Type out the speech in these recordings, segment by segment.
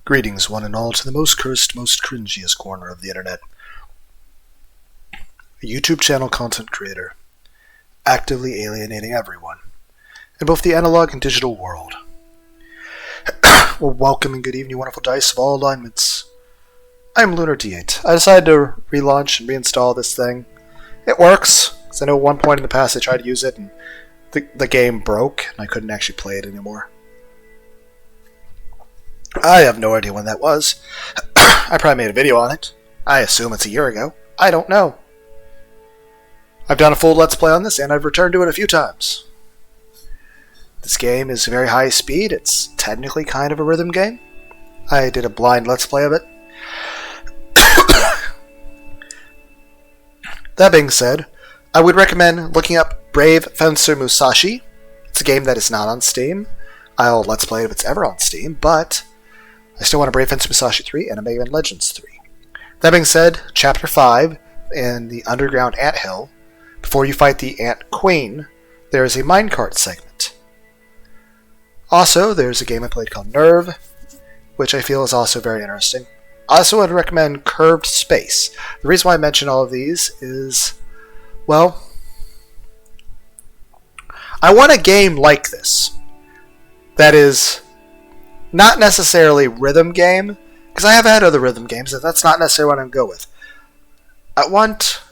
Greetings, one and all, to the most cursed, most cringiest corner of the internet. A YouTube channel content creator, actively alienating everyone, in both the analog and digital world. Well, welcome and good evening, wonderful dice of all alignments. I'm Lunar D8. I decided to relaunch and reinstall this thing. It works, because I know at one point in the past I tried to use it, and the game broke, and I couldn't actually play it anymore. I have no idea when that was. I probably made a video on it. I assume it's a year ago. I don't know. I've done a full Let's Play on this, and I've returned to it a few times. This game is very high speed. It's technically kind of a rhythm game. I did a blind Let's Play of it. That being said, I would recommend looking up Brave Fencer Musashi. It's a game that is not on Steam. I'll Let's Play it if it's ever on Steam, but I still want a Brave Fencer Musashi 3 and a Mega Man Legends 3. That being said, Chapter 5 in the Underground Anthill, before you fight the Ant Queen, there is a minecart segment. Also, there's a game I played called Nerve, which I feel is also very interesting. I also would recommend Curved Space. The reason why I mention all of these is, well, I want a game like this that is not necessarily rhythm game, because I have had other rhythm games, and that's not necessarily what I'm going to go with.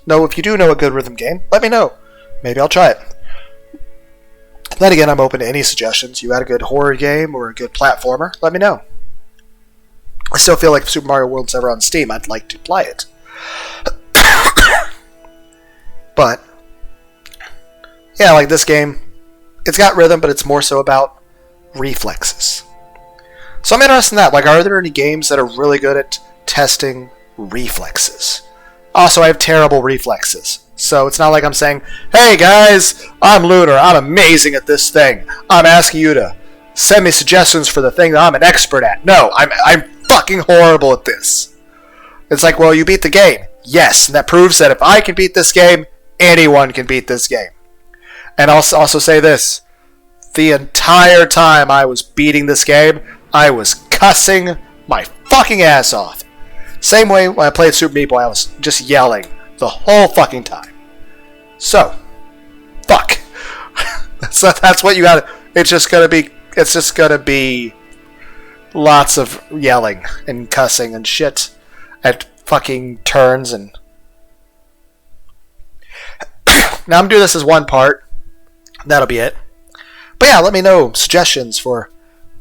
If you do know a good rhythm game, let me know. Maybe I'll try it. Then again, I'm open to any suggestions. You had a good horror game or a good platformer, let me know. I still feel like if Super Mario World's ever on Steam, I'd like to play it. But, yeah, like this game, it's got rhythm, but it's more so about reflexes. So I'm interested in that. Like, are there any games that are really good at testing reflexes? Also, I have terrible reflexes. So it's not like I'm saying, hey guys, I'm Lunar, I'm amazing at this thing. I'm asking you to send me suggestions for the thing that I'm an expert at. No, I'm fucking horrible at this. It's like, well, you beat the game. Yes, and that proves that if I can beat this game, anyone can beat this game. And I'll also say this. The entire time I was beating this game, I was cussing my fucking ass off. Same way when I played Super Meat Boy, I was just yelling the whole fucking time. So, fuck. That's what you gotta... It's just gonna be lots of yelling and cussing and shit at fucking turns and... Now I'm doing this as one part. That'll be it. But yeah, let me know suggestions for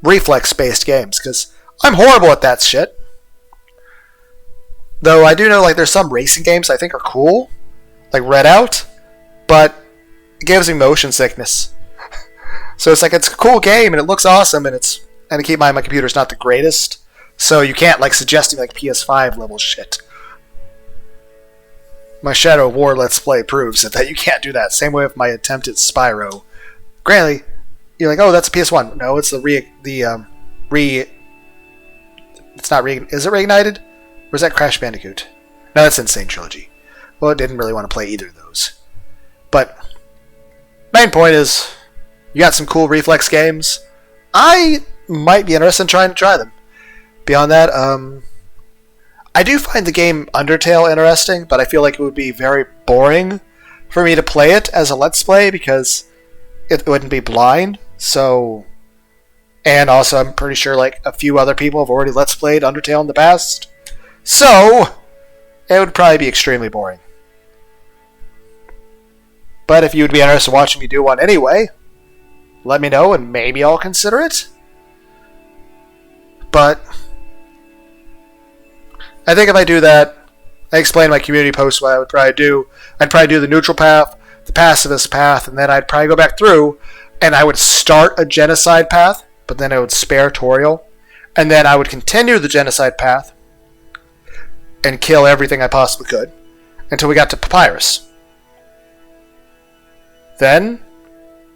reflex-based games, because I'm horrible at that shit. Though I do know like there's some racing games I think are cool, like Redout, but it gives me motion sickness. So it's like it's a cool game and it looks awesome, and keep in mind my computer's not the greatest, so you can't like suggest me like PS5 level shit. My Shadow of War Let's Play proves that you can't do that. Same way with my attempt at Spyro. Granted, you're like, oh, that's a PS1. No, it's it's not is it Reignited? Or is that Crash Bandicoot? No, that's Insane Trilogy. Well, I didn't really want to play either of those. But, main point is, you got some cool reflex games. I might be interested in trying to try them. Beyond that, I do find the game Undertale interesting, but I feel like it would be very boring for me to play it as a Let's Play, because it wouldn't be blind. So, and also I'm pretty sure like a few other people have already Let's Played Undertale in the past. So, it would probably be extremely boring. But if you would be interested in watching me do one anyway, let me know and maybe I'll consider it. But I think if I do that, I explain in my community post what I would probably do. I'd probably do the neutral path, the pacifist path, and then I'd probably go back through and I would start a genocide path, but then I would spare Toriel, and then I would continue the genocide path and kill everything I possibly could until we got to Papyrus. Then,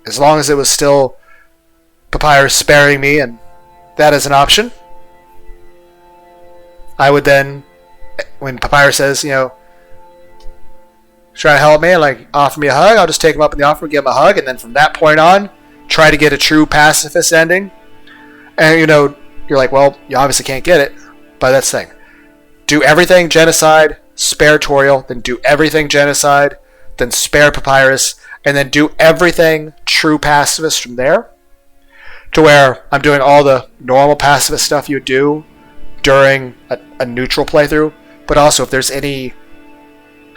as long as it was still Papyrus sparing me and that is an option, I would then, when Papyrus says, try to help me, like offer me a hug, I'll just take him up in the offer, give him a hug, and then from that point on, try to get a true pacifist ending. And you're like, well, you obviously can't get it, but that's the thing. Do everything genocide, spare Toriel, then do everything genocide, then spare Papyrus, and then do everything true pacifist from there, to where I'm doing all the normal pacifist stuff you would do during a neutral playthrough, but also if there's any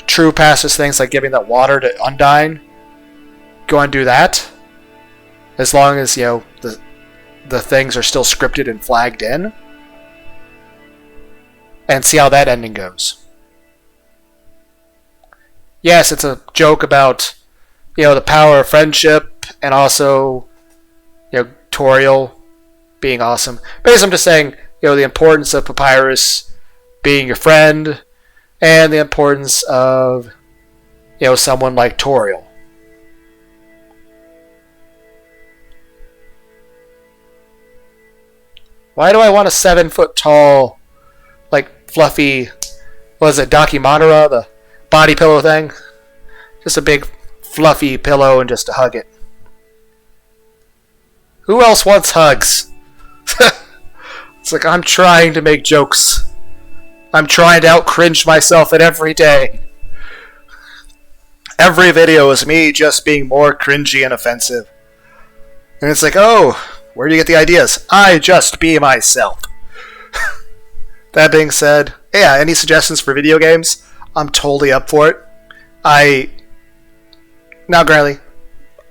true pacifist things like giving that water to Undyne, go and do that, as long as, you know, the things are still scripted and flagged in, and see how that ending goes. Yes, it's a joke about, you know, the power of friendship, and also, you know, Toriel being awesome. Basically, I'm just saying, you know, the importance of Papyrus being your friend, and the importance of, you know, someone like Toriel. Why do I want a 7-foot tall, like, fluffy, what is it, Dakimanara, the body pillow thing? Just a big fluffy pillow and just to hug it. Who else wants hugs? It's like, I'm trying to make jokes. I'm trying to out-cringe myself at every day. Every video is me just being more cringy and offensive. And it's like, oh, where do you get the ideas? I just be myself. That being said, yeah, any suggestions for video games? I'm totally up for it. Now, granted,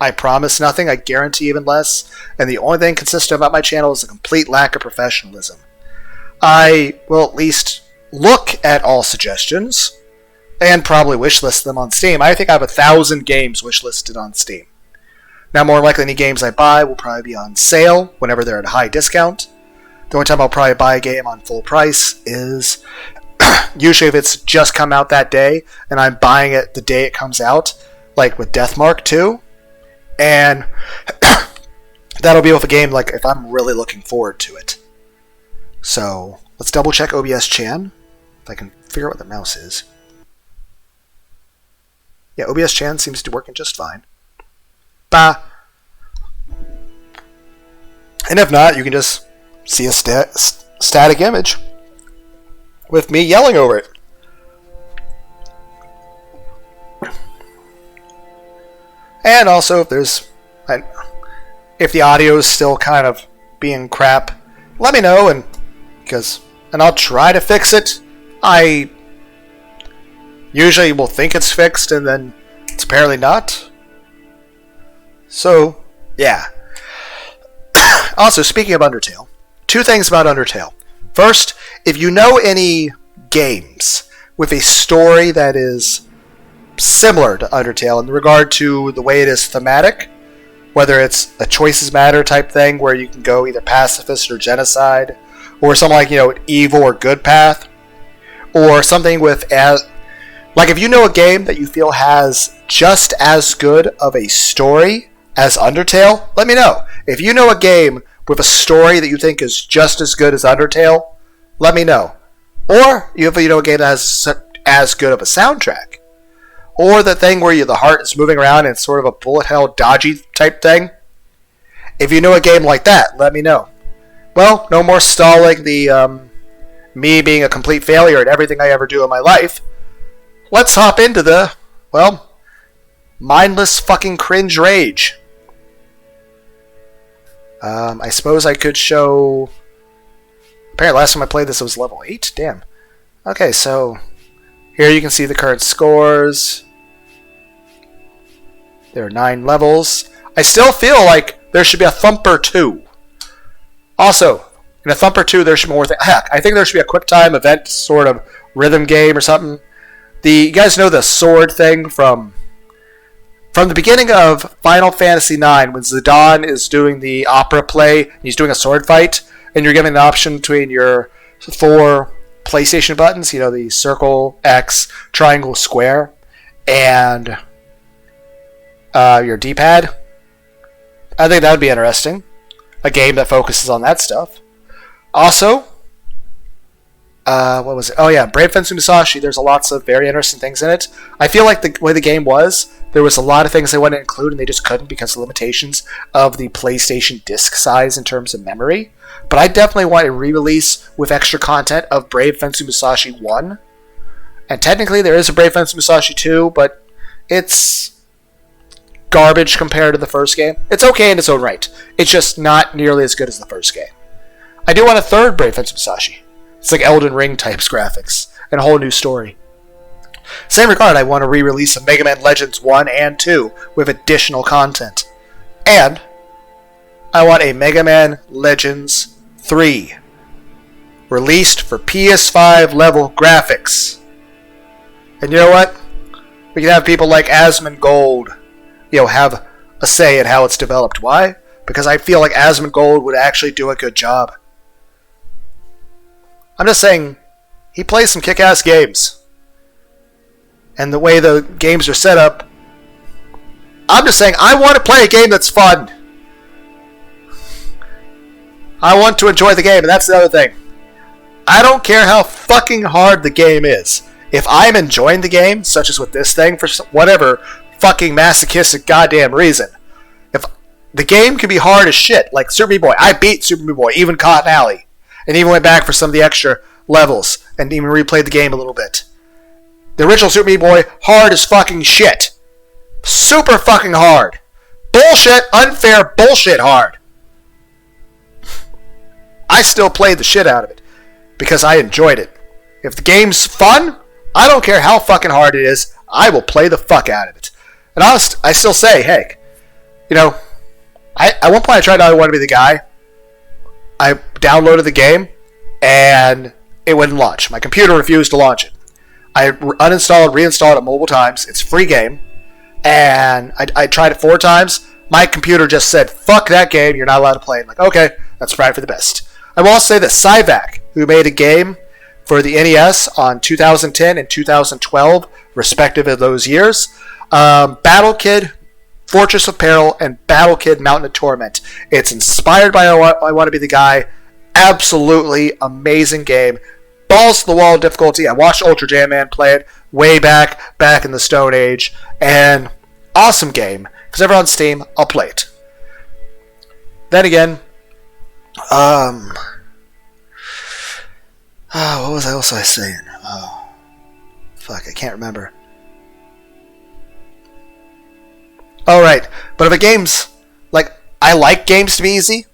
I promise nothing, I guarantee even less, and the only thing consistent about my channel is a complete lack of professionalism. I will at least look at all suggestions, and probably wishlist them on Steam. I think I have 1,000 games wishlisted on Steam. Now, more likely, any games I buy will probably be on sale whenever they're at a high discount. The only time I'll probably buy a game on full price is usually if it's just come out that day, and I'm buying it the day it comes out, like with Deathmark 2. And that'll be with a game like if I'm really looking forward to it. So let's double check OBS Chan. If I can figure out what the mouse is. Yeah, OBS Chan seems to be working just fine. Bah. And if not, you can just see a static image with me yelling over it. And also, if the audio is still kind of being crap, let me know, and I'll try to fix it. I usually will think it's fixed, and then it's apparently not. So, yeah. Also, speaking of Undertale, 2 things about Undertale. First, if you know any games with a story that is similar to Undertale in regard to the way it is thematic, whether it's a choices matter type thing where you can go either pacifist or genocide, or something like, you know, evil or good path, or something with like if you know a game that you feel has just as good of a story as Undertale, let me know. If you know a game with a story that you think is just as good as Undertale, let me know. Or if you know a game that has as good of a soundtrack, or the thing where the heart is moving around and it's sort of a bullet hell dodgy type thing. If you know a game like that, let me know. Well, no more stalling the me being a complete failure at everything I ever do in my life. Let's hop into the, well, mindless fucking cringe rage. I suppose I could show... Apparently last time I played this it was level 8? Damn. Okay, so here you can see the current scores. There are 9 levels. I still feel like there should be a Thumper 2. Also, in a Thumper 2 there should be more things. Heck, I think there should be a quick time event sort of rhythm game or something. You guys know the sword thing from the beginning of Final Fantasy IX, when Zidane is doing the opera play, he's doing a sword fight, and you're given the option between your 4 PlayStation buttons, you know, the circle, X, triangle, square, and your D-pad. I think that would be interesting. A game that focuses on that stuff. Also, What was it? Oh yeah, Brave Fencer Musashi. There's lots of very interesting things in it. I feel like the way the game was, there was a lot of things they wanted to include and they just couldn't because of limitations of the PlayStation disc size in terms of memory. But I definitely want a re-release with extra content of Brave Fencer Musashi 1. And technically there is a Brave Fencer Musashi 2, but it's garbage compared to the first game. It's okay in its own right. It's just not nearly as good as the first game. I do want a third Brave Fencer Musashi. It's like Elden Ring types graphics and a whole new story. Same regard, I want a re-release of Mega Man Legends 1 and 2 with additional content. And I want a Mega Man Legends 3 released for PS5 level graphics. And you know what? We can have people like Asmongold, have a say in how it's developed. Why? Because I feel like Asmongold would actually do a good job. I'm just saying, he plays some kick-ass games. And the way the games are set up, I'm just saying, I want to play a game that's fun. I want to enjoy the game, and that's the other thing. I don't care how fucking hard the game is. If I'm enjoying the game, such as with this thing, for whatever fucking masochistic goddamn reason, if the game can be hard as shit, like Super Meat Boy. I beat Super Meat Boy, even Cotton Alley. And even went back for some of the extra levels and even replayed the game a little bit. The original Super Meat Boy, hard as fucking shit. Super fucking hard. Bullshit, unfair, bullshit hard. I still played the shit out of it because I enjoyed it. If the game's fun, I don't care how fucking hard it is, I will play the fuck out of it. And I still say, hey, at one point I tried I want to be the guy. I downloaded the game, and it wouldn't launch. My computer refused to launch it. I uninstalled, reinstalled it multiple times. It's a free game, and I tried it 4 times. My computer just said, fuck that game, you're not allowed to play it. I'm like, okay, that's probably for the best. I will also say that Cyvac, who made a game for the NES on 2010 and 2012, respective of those years, Battle Kid, Fortress of Peril, and Battle Kid Mountain of Torment. It's inspired by I Want to Be the Guy. Absolutely amazing game. Balls to the wall difficulty. I watched Ultra Jam Man play it way back in the Stone Age. And awesome game. If it's ever on Steam, I'll play it. Then again, what was I saying? Oh, fuck, I can't remember. Alright, but if a game's, I like games to be easy.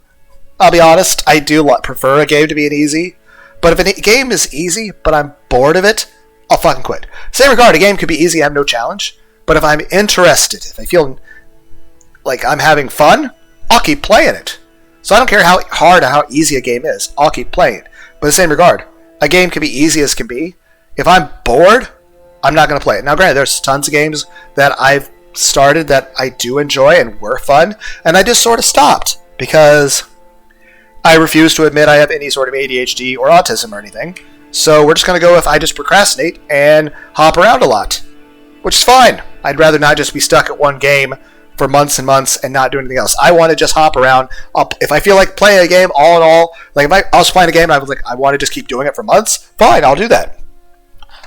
I'll be honest, I do prefer a game to be easy. But if a game is easy, but I'm bored of it, I'll fucking quit. Same regard, a game could be easy, I have no challenge. But if I'm interested, if I feel like I'm having fun, I'll keep playing it. So I don't care how hard or how easy a game is, I'll keep playing it. But in the same regard, a game can be easy as can be. If I'm bored, I'm not going to play it. Now granted, there's tons of games that I've started that I do enjoy and were fun, and I just sort of stopped because I refuse to admit I have any sort of ADHD or autism or anything. So we're just going to go with I just procrastinate and hop around a lot, which is fine. I'd rather not just be stuck at one game for months and months and not do anything else. I want to just hop around. If I feel like playing a game all in all, if I was playing a game and I was like, I want to just keep doing it for months, fine, I'll do that.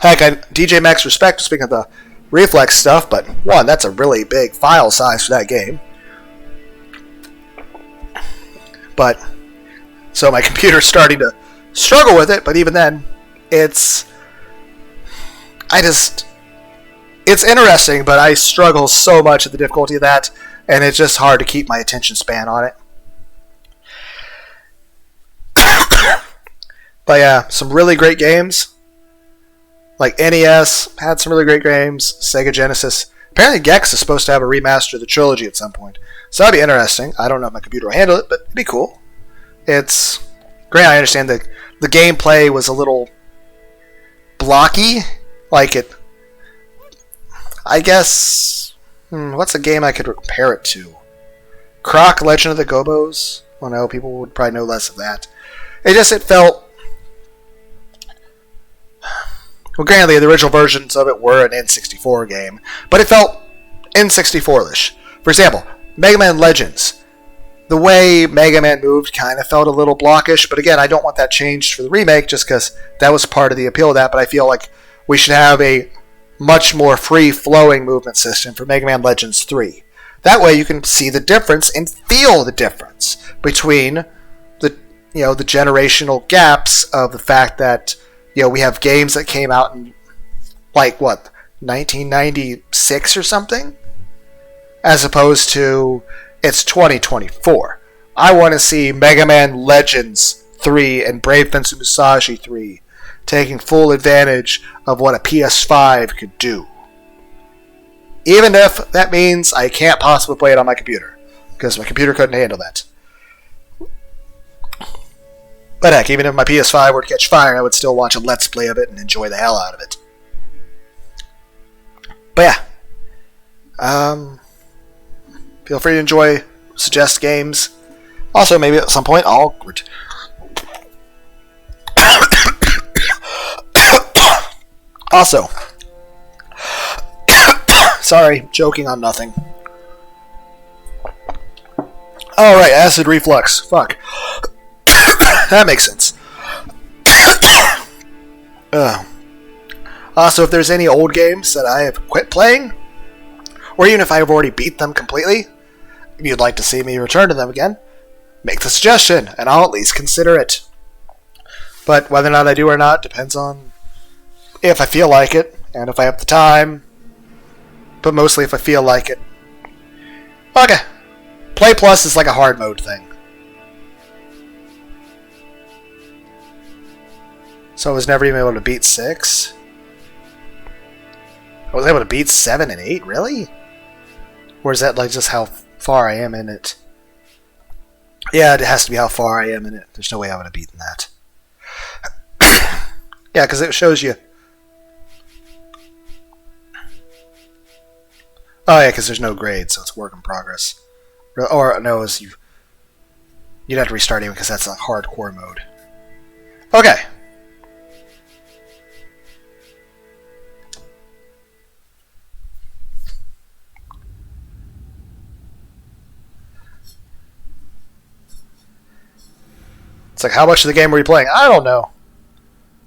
Heck, DJ Max Respect, speaking of the reflex stuff, but one, that's a really big file size for that game. But so my computer's starting to struggle with it, but even then, it's interesting, but I struggle so much with the difficulty of that, and it's just hard to keep my attention span on it. But yeah, some really great games. Like NES had some really great games. Sega Genesis. Apparently Gex is supposed to have a remaster of the trilogy at some point. So that'd be interesting. I don't know if my computer will handle it, but it'd be cool. It's great. I understand that the gameplay was a little blocky. I guess... what's a game I could compare it to? Croc, Legend of the Gobos? Well, no, people would probably know less of that. It felt... Well, granted, the original versions of it were an N64 game, but it felt N64-ish. For example, Mega Man Legends. the way Mega Man moved kind of felt a little blockish, but again, I don't want that changed for the remake just because that was part of the appeal of that, but I feel like we should have a much more free-flowing movement system for Mega Man Legends 3. That way you can see the difference and feel the difference between the the generational gaps of the fact that we have games that came out in 1996 or something, as opposed to it's 2024. I want to see Mega Man Legends 3 and Brave Fencer Musashi 3 taking full advantage of what a PS5 could do. Even if that means I can't possibly play it on my computer, because my computer couldn't handle that. But heck, even if my PS5 were to catch fire, I would still watch a Let's Play of it and enjoy the hell out of it. But yeah. Feel free to suggest games. Also, maybe at some point I'll... Also... Sorry, joking on nothing. Alright, acid reflux. Fuck. That makes sense. Also, if there's any old games that I have quit playing, or even if I have already beat them completely, if you'd like to see me return to them again, make the suggestion, and I'll at least consider it. But whether or not I do or not depends on if I feel like it, and if I have the time, but mostly if I feel like it. Okay. Play Plus is like a hard mode thing. So I was never even able to beat 6? I was able to beat 7 and 8? Really? Or is that like just how far I am in it? Yeah, it has to be how far I am in it. There's no way I would have beaten that. Yeah, because it shows you... Oh yeah, because there's no grade, so it's work in progress. Or no, you'd have to restart even because that's a hardcore mode. Okay. It's like, how much of the game were you playing? I don't know.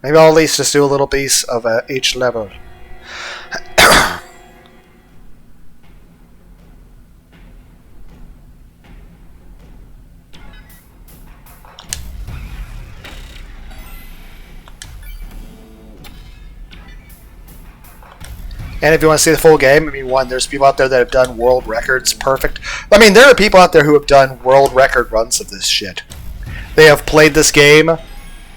Maybe I'll at least just do a little piece of each level. And if you want to see the full game, I mean, one, there's people out there that have done world records perfect. I mean, there are people out there who have done world record runs of this shit. They have played this game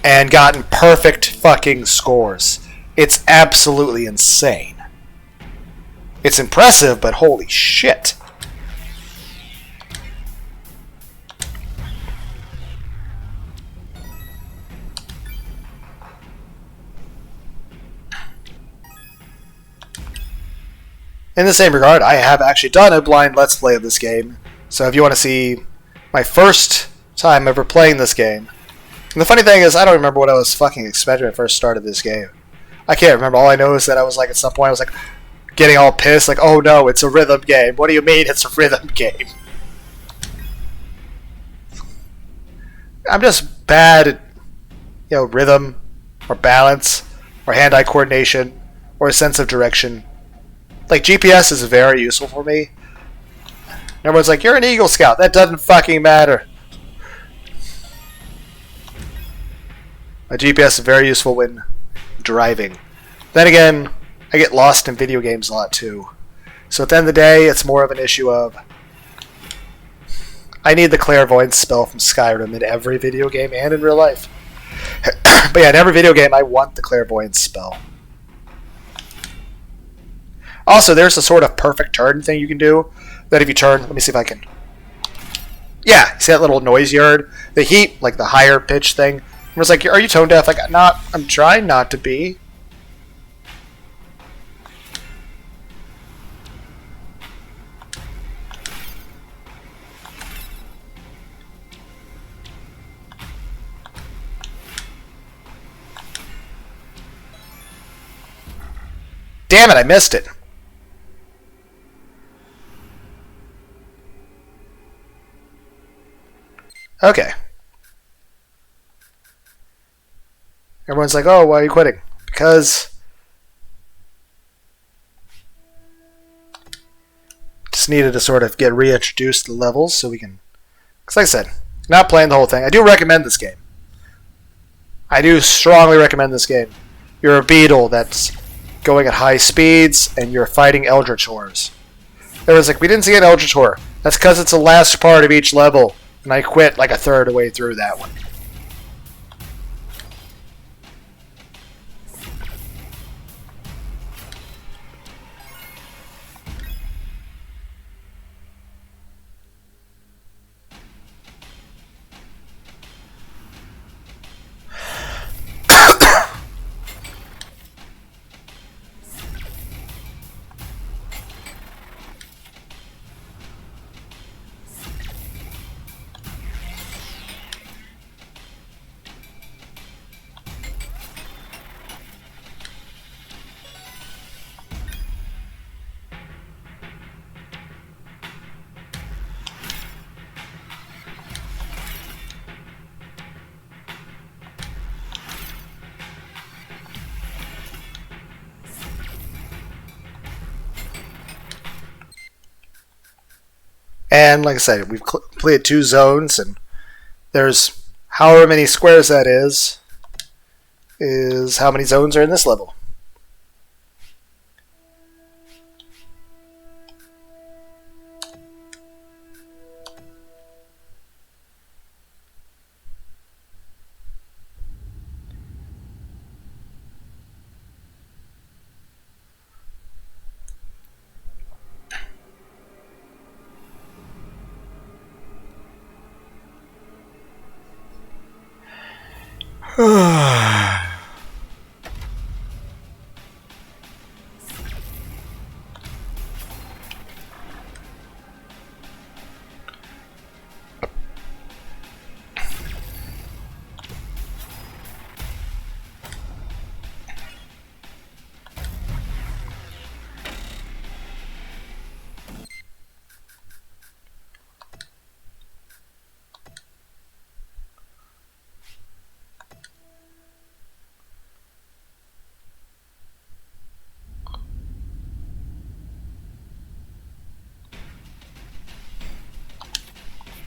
and gotten perfect fucking scores. It's absolutely insane. It's impressive, but holy shit. In the same regard, I have actually done a blind Let's Play of this game. So if you want to see my first time ever playing this game. And the funny thing is, I don't remember what I was fucking expecting when I first started this game. I can't remember. All I know is that I was like, at some point, I was like, getting all pissed, like, oh no, it's a rhythm game. What do you mean it's a rhythm game? I'm just bad at, rhythm, or balance, or hand-eye coordination, or a sense of direction. Like, GPS is very useful for me. Everyone's like, you're an Eagle Scout. That doesn't fucking matter. My GPS is very useful when driving. Then again, I get lost in video games a lot too. So at the end of the day, it's more of an issue of I need the clairvoyance spell from Skyrim in every video game and in real life. But yeah, in every video game, I want the clairvoyance spell. Also, there's a sort of perfect turn thing you can do. That if you turn, let me see if I can. Yeah, see that little noise you heard? The heat, like the higher pitch thing. I was like, are you tone deaf? Like, I'm trying not to be. Damn it, I missed it. Okay. Everyone's like, oh, why are you quitting? Because just needed to sort of get reintroduced to the levels so we can... Because like I said, not playing the whole thing. I do recommend this game. I do strongly recommend this game. You're a beetle that's going at high speeds, and you're fighting eldritch horrors. Everyone's like, we didn't see an eldritch horror. That's because it's the last part of each level, and I quit like a third of the way through that one. And like I said, we've completed 2 zones, and there's however many squares that is how many zones are in this level.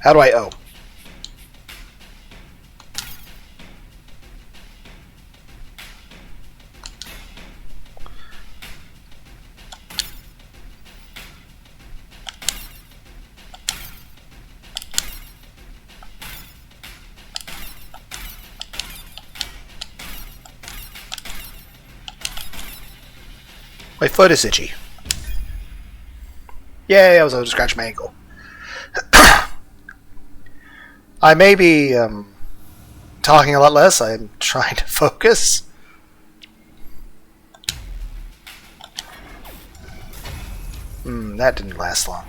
How do I O? My foot is itchy. Yay, I was able to scratch my ankle. I may be talking a lot less. I'm trying to focus. That didn't last long.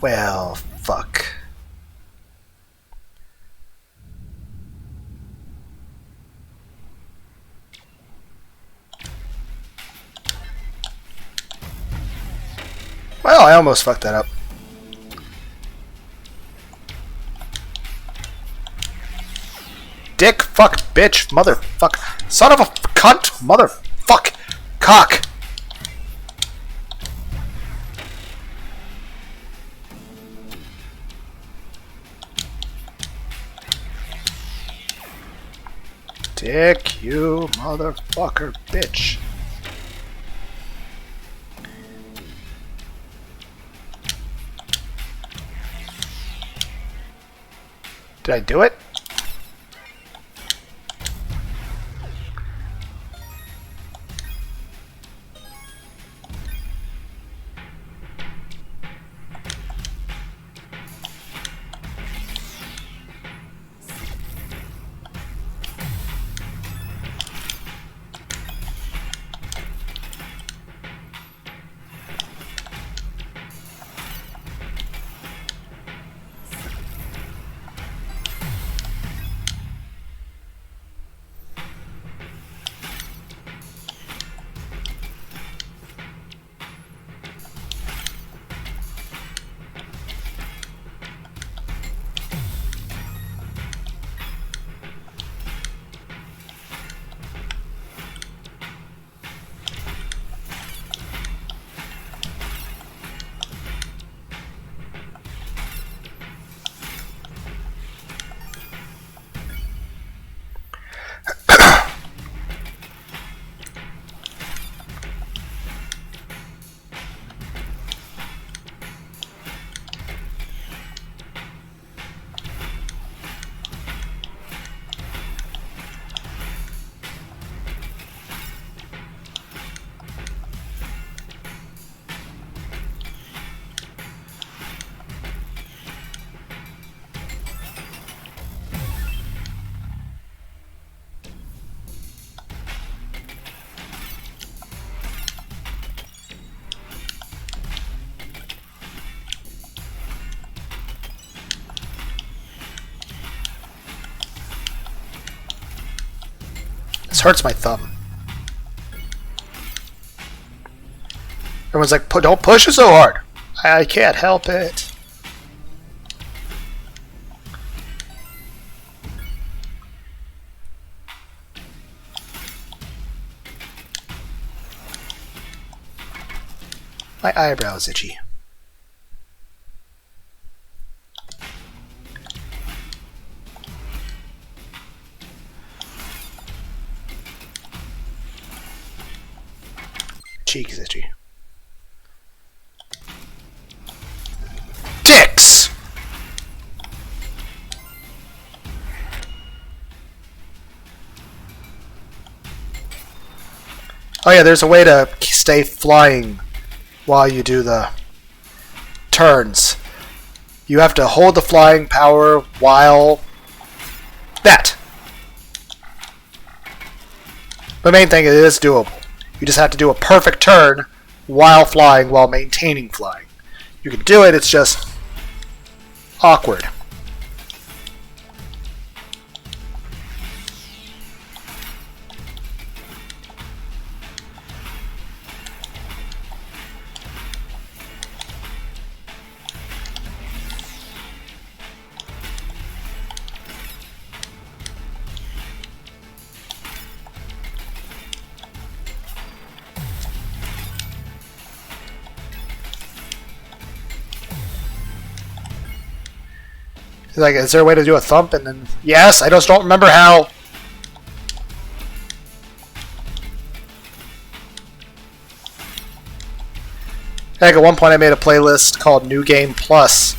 Well, fuck. Well, I almost fucked that up. Dick, fuck, bitch, motherfuck, son of a cunt, motherfuck, cock. Dick, you motherfucker, bitch. Did I do it? This hurts my thumb. Everyone's like, don't push it so hard. I can't help it. My eyebrow is itchy. Cheek is itchy. Dicks! Oh yeah, there's a way to stay flying while you do the turns. You have to hold the flying power while... That! The main thing is it is doable. You just have to do a perfect turn while flying, while maintaining flying. You can do it, it's just awkward. Like, is there a way to do a thump? And then, yes, I just don't remember how. Heck, at one point I made a playlist called New Game Plus.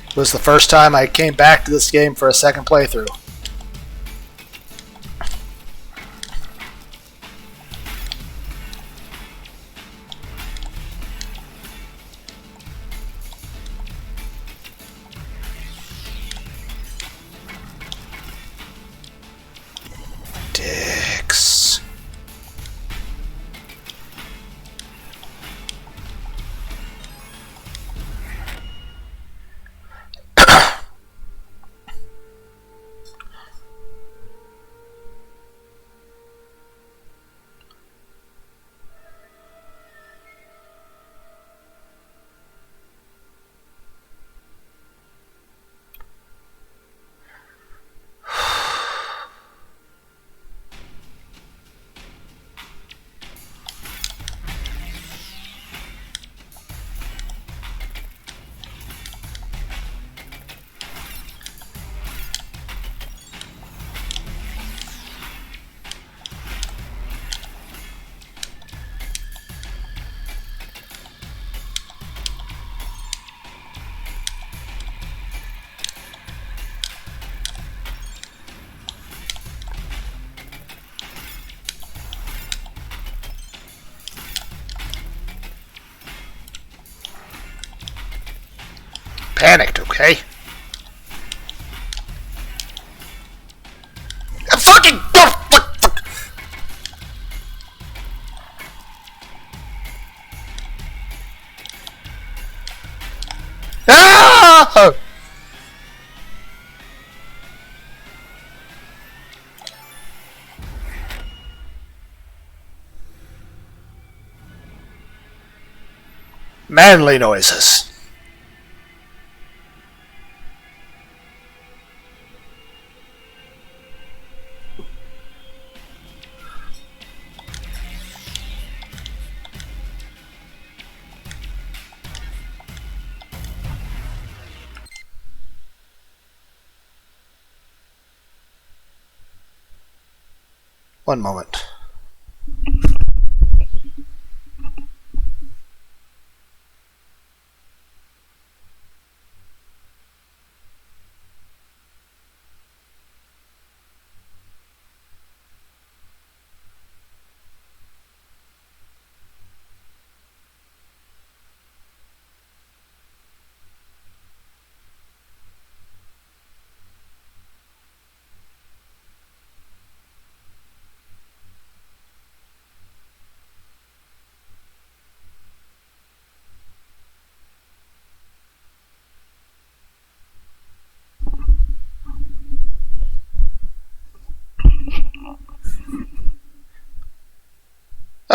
It was the first time I came back to this game for a second playthrough. Dicks. Panicked, okay? I'm fucking... Ah! Manly noises. One moment.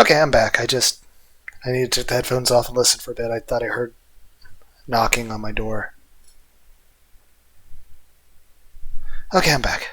Okay, I'm back. I needed to take the headphones off and listen for a bit. I thought I heard knocking on my door. Okay, I'm back.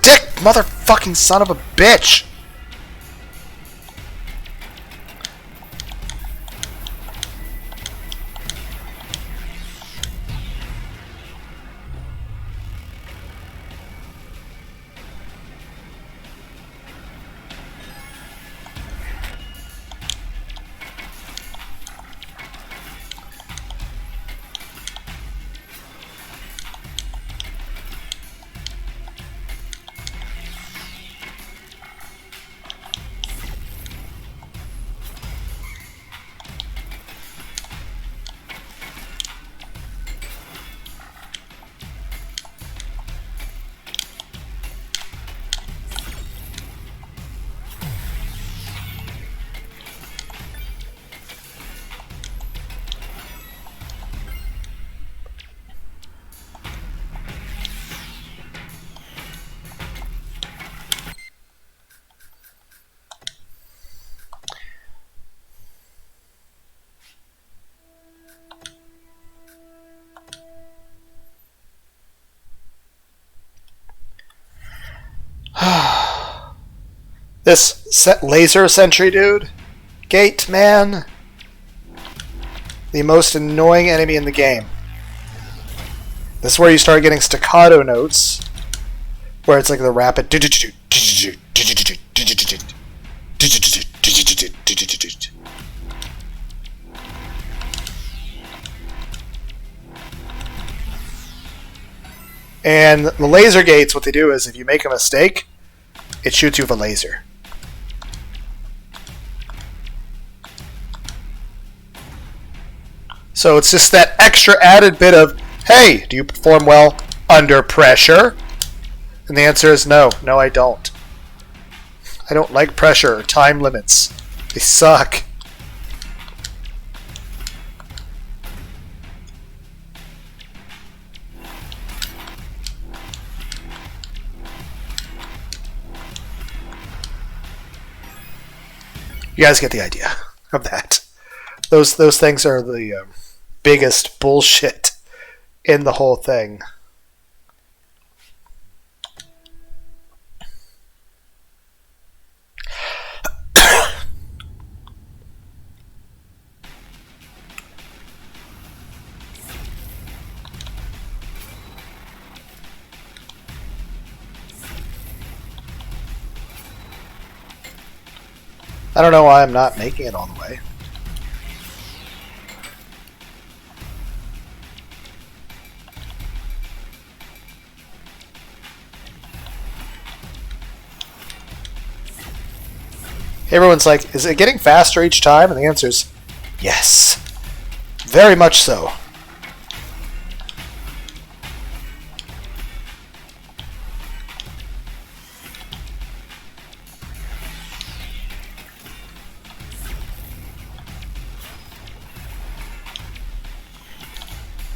Dick, motherfucking son of a bitch! This laser sentry dude, Gate Man, the most annoying enemy in the game. This is where you start getting staccato notes, where it's like the rapid. And the laser gates, what they do is if you make a mistake, it shoots you with a laser. So it's just that extra added bit of, hey, do you perform well under pressure? And the answer is no. No, I don't. I don't like pressure or time limits. They suck. You guys get the idea of that. Those things are the biggest bullshit in the whole thing. I don't know why I'm not making it all the way. Everyone's like, is it getting faster each time? And the answer is yes. Very much so.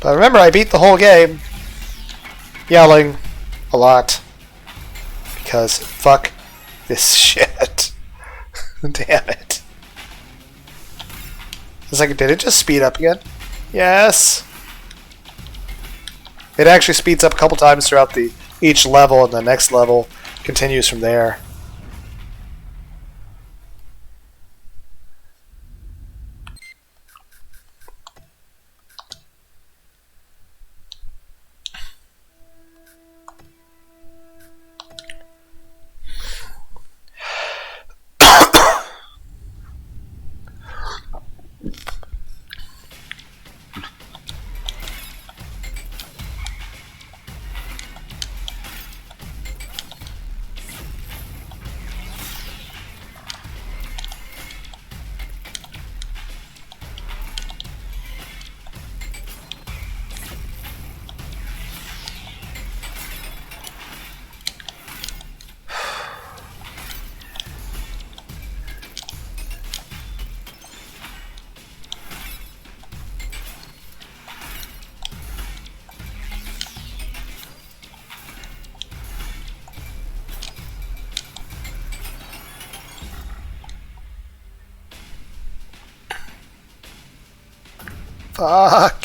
But remember, I beat the whole game yelling a lot. Because fuck this shit. Damn it. It's like, did it just speed up again? Yes. It actually speeds up a couple times throughout each level, and the next level continues from there. Fuck.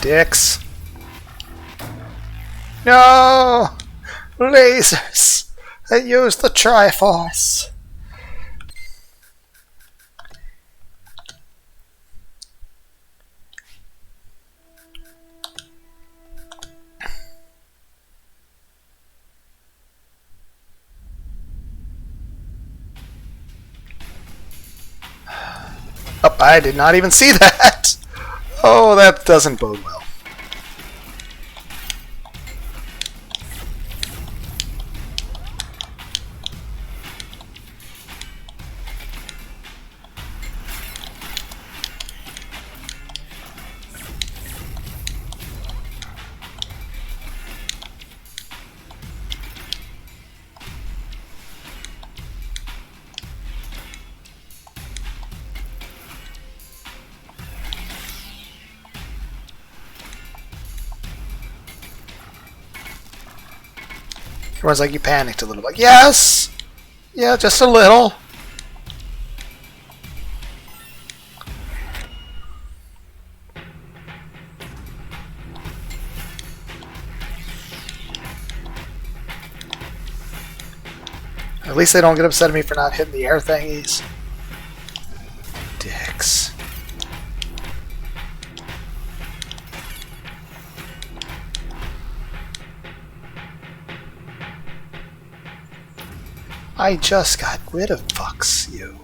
Dicks. No! Lasers! They use the Triforce! Oh, I did not even see that! Oh, that doesn't bode well. Everyone's like, you panicked a little. Like, yes! Yeah, just a little. At least they don't get upset at me for not hitting the air thingies. Dicks. I just got rid of fucks you.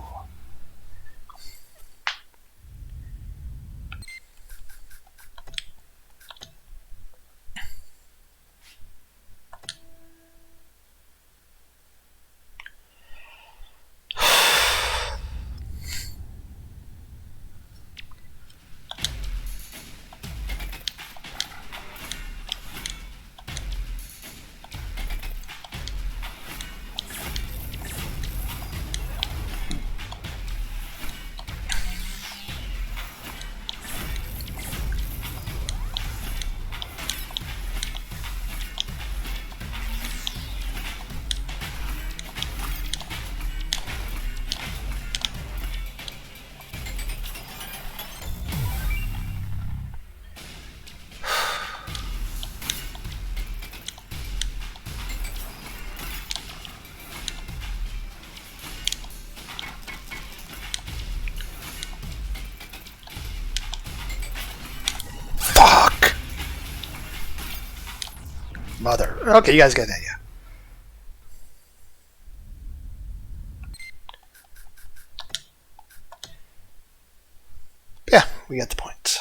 Fuck! Mother. Okay, you guys get that, yeah. Yeah, we get the point.